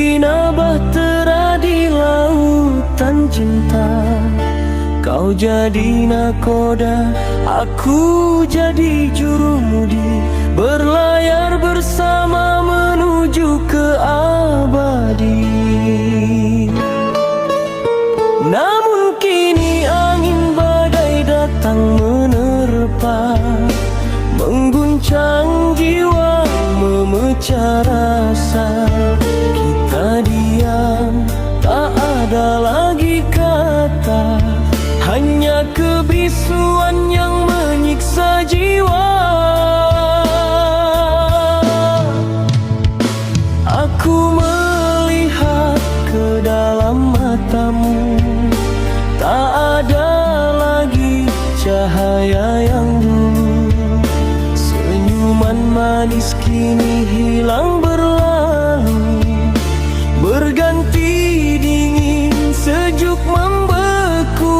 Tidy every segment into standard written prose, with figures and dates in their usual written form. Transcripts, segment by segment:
bina bahtera di lautan cinta. Kau jadi nakoda, aku jadi jurumudi, berlayar bersama menuju ke abadi. Namun kini angin badai datang menerpa, mengguncang jiwa, memecah rasa. Kita diam, tak ada lagi kata, hanya kebisuan yang menyiksa jiwa. Aku melihat ke dalam matamu, tak ada lagi cahaya yang dulu. Senyuman manis kini hilang berlalu, berganti dingin sejuk membeku.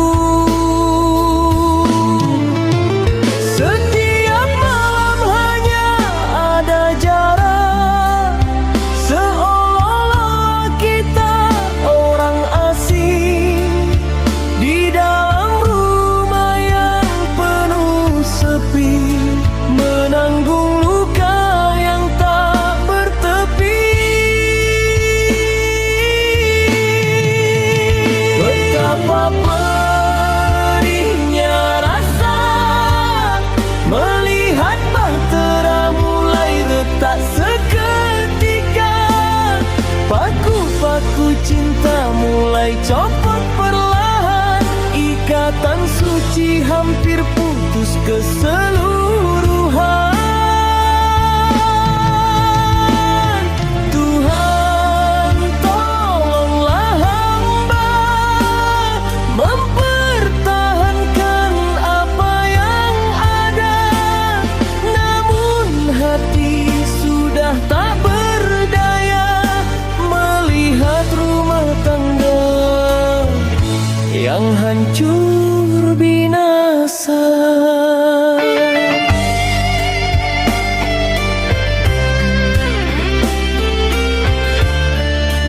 Setiap malam hanya ada jarak, seolah-olah kita orang asing di dalam rumah yang penuh sepi, menanggung luka yang tak bertepi. Betapa perihnya rasa melihat bahtera mulai retak seketika. Paku-paku cinta mulai copot perlahan, ikatan suci hampir putus keseluruhan. Tuhan, tolonglah hamba mempertahankan apa yang ada. Namun hati sudah tak berdaya melihat rumah tangga yang hancur binasa.